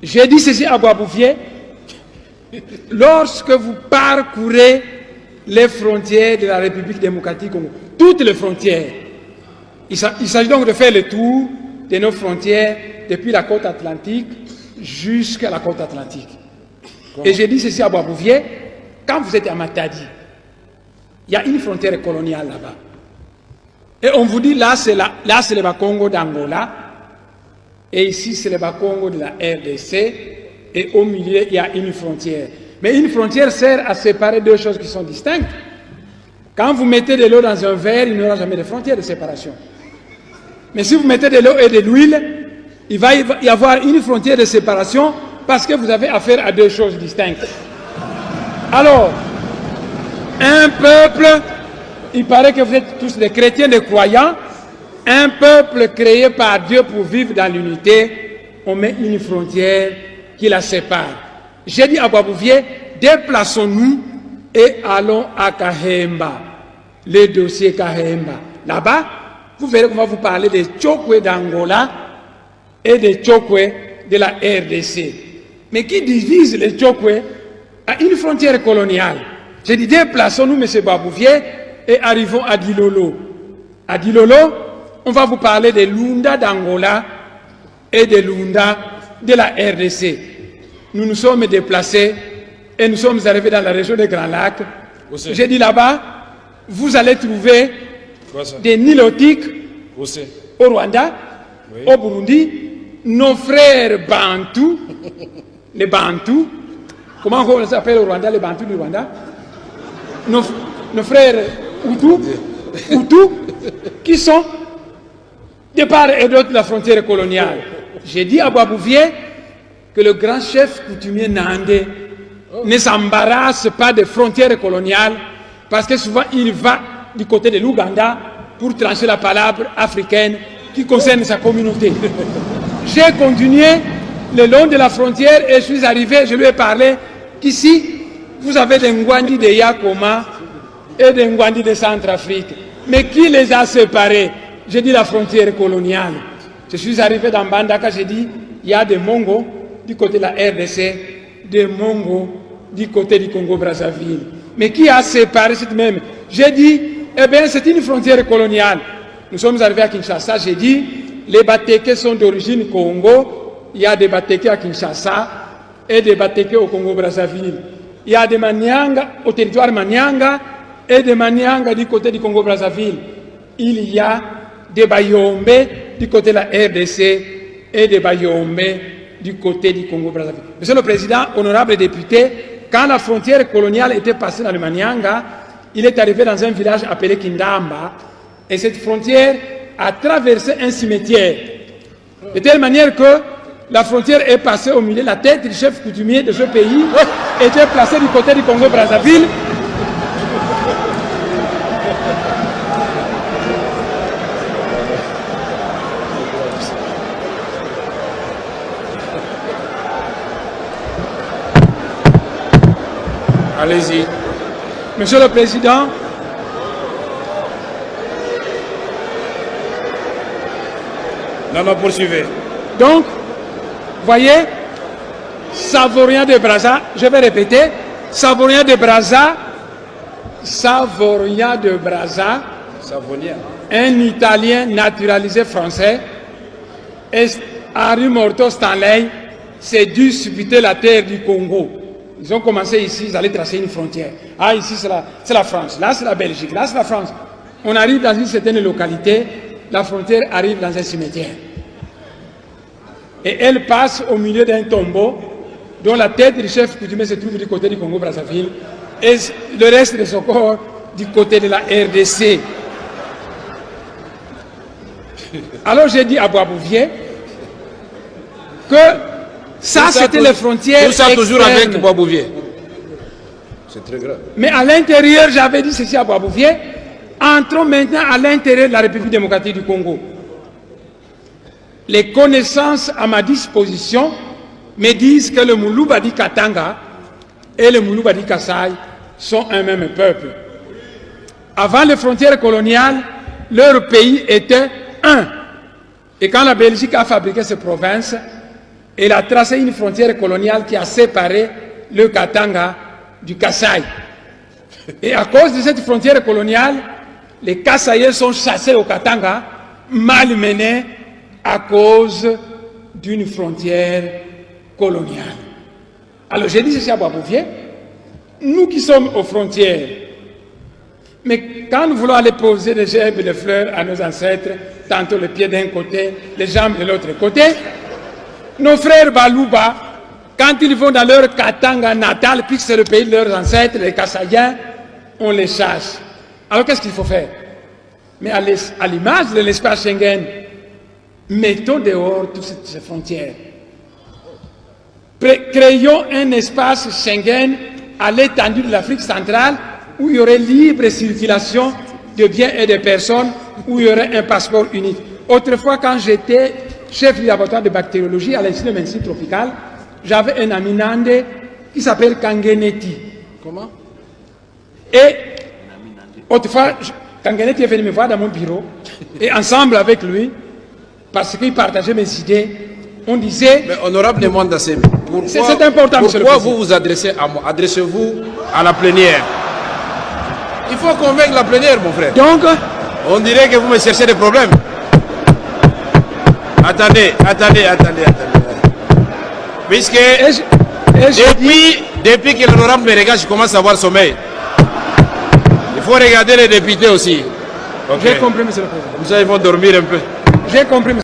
J'ai dit ceci à Boisbouvier, lorsque vous parcourez les frontières de la République démocratique Congo, toutes les frontières, il s'agit donc de faire le tour de nos frontières depuis la côte atlantique jusqu'à la côte atlantique. Et j'ai dit ceci à Boisbouvier, quand vous êtes à Matadi, il y a une frontière coloniale là-bas. Et on vous dit, là c'est le Bas-Congo d'Angola, et ici c'est le Bas-Congo de la RDC, et au milieu il y a une frontière. Mais une frontière sert à séparer deux choses qui sont distinctes. Quand vous mettez de l'eau dans un verre, il n'y aura jamais de frontière de séparation. Mais si vous mettez de l'eau et de l'huile, il va y avoir une frontière de séparation parce que vous avez affaire à deux choses distinctes. Alors, un peuple, il paraît que vous êtes tous des chrétiens, des croyants, un peuple créé par Dieu pour vivre dans l'unité, on met une frontière qui la sépare. J'ai dit à Boisbouvier, déplaçons-nous et allons à Kahemba, le dossier Kahemba. Là-bas, vous verrez qu'on va vous parler des Tchokwe d'Angola et des Tchokwe de la RDC. Mais qui divise les Tchokwe à une frontière coloniale? J'ai dit, déplaçons-nous, M. Boisbouvier, et arrivons à Dilolo. À Dilolo, on va vous parler des Lunda d'Angola et des Lunda de la RDC. Nous nous sommes déplacés et nous sommes arrivés dans la région des Grands Lacs. J'ai dit là-bas, vous allez trouver des Nilotiques au Rwanda, au Burundi, nos frères Bantous, les Bantous, comment on s'appelle au Rwanda, les Bantous du Rwanda, nos frères Hutus, qui sont de part et d'autre de la frontière coloniale. J'ai dit à Boisbouvier que le grand chef coutumier Nandé ne s'embarrasse pas des frontières coloniales parce que souvent il va du côté de l'Ouganda pour trancher la palabre africaine qui concerne sa communauté. J'ai continué le long de la frontière et je suis arrivé, je lui ai parlé qu'ici, vous avez des Ngwandi de Yakoma et des Ngwandi de Centrafrique. Mais qui les a séparés? J'ai dit la frontière coloniale. Je suis arrivé dans Bandaka, j'ai dit, il y a des Mongos du côté de la RDC, des Mongos du côté du Congo-Brazzaville. Mais qui a séparé cette même? J'ai dit, eh bien, c'est une frontière coloniale. Nous sommes arrivés à Kinshasa, j'ai dit, les Batékés sont d'origine Congo, il y a des Batékés à Kinshasa et des Batékés au Congo-Brazzaville. Il y a des Manianga au territoire Manianga et des Manianga du côté du Congo-Brazzaville. Il y a des Bayombe du côté de la RDC et des Bayombe du côté du Congo-Brazzaville. Monsieur le Président, honorable député, quand la frontière coloniale était passée dans le Manianga, il est arrivé dans un village appelé Kindamba, et cette frontière a traversé un cimetière, de telle manière que la frontière est passée au milieu, la tête du chef coutumier de ce pays était placée du côté du Congo-Brazzaville. Allez-y. Monsieur le Président, non, poursuivez. Donc, voyez, Savorien de Brazza, je vais répéter, Savorien de Brazza, un Italien naturalisé français, et Henri Morton Stanley s'est dû disputer la terre du Congo. Ils ont commencé ici, ils allaient tracer une frontière. Ah, ici c'est la France, là c'est la Belgique, là c'est la France. On arrive dans une certaine localité, la frontière arrive dans un cimetière. Et elle passe au milieu d'un tombeau dont la tête du chef coutumier se trouve du côté du Congo-Brazzaville et le reste de son corps du côté de la RDC. Alors j'ai dit à Boisbouvier que ça c'était les frontières tout ça externes. Toujours avec Boisbouvier. C'est très grave. Mais à l'intérieur, j'avais dit ceci à Boisbouvier, entrons maintenant à l'intérieur de la République démocratique du Congo. Les connaissances à ma disposition me disent que le Moulou-Badi Katanga et le Moulou-Badi Kassai sont un même peuple. Avant les frontières coloniales, leur pays était un. Et quand la Belgique a fabriqué ces provinces, Il a tracé une frontière coloniale qui a séparé le Katanga du Kasaï. Et à cause de cette frontière coloniale, les Kasaïens sont chassés au Katanga, malmenés à cause d'une frontière coloniale. Alors j'ai dit ceci à Boisbouvier, nous qui sommes aux frontières, mais quand nous voulons aller poser des gerbes et des fleurs à nos ancêtres, tantôt les pieds d'un côté, les jambes de l'autre côté, nos frères Balouba, quand ils vont dans leur Katanga natal, puisque c'est le pays de leurs ancêtres, les Kasaïens, on les chasse. Alors qu'est-ce qu'il faut faire? Mais à l'image de l'espace Schengen, mettons dehors toutes ces frontières. Créons un espace Schengen à l'étendue de l'Afrique centrale où il y aurait libre circulation de biens et de personnes, où il y aurait un passeport unique. Autrefois, quand j'étais chef du laboratoire de bactériologie à l'Institut de médecine tropicale, j'avais un ami nandais qui s'appelle Kangeneti. Comment? Et autrefois, Kangeneti est venu me voir dans mon bureau, et ensemble avec lui, parce qu'il partageait mes idées, on disait... Mais honorable demande d'Assem, c'est important, monsieur le pourquoi président. vous vous adressez à moi? Adressez-vous à la plénière. Il faut convaincre la plénière, mon frère. Donc, on dirait que vous me cherchez des problèmes. Attendez. Puisque depuis que l'honorable me regarde, je commence à avoir sommeil. Il faut regarder les députés aussi. j'ai compris, monsieur le président. Comme ça, ils vont dormir un peu. J'ai compris, monsieur.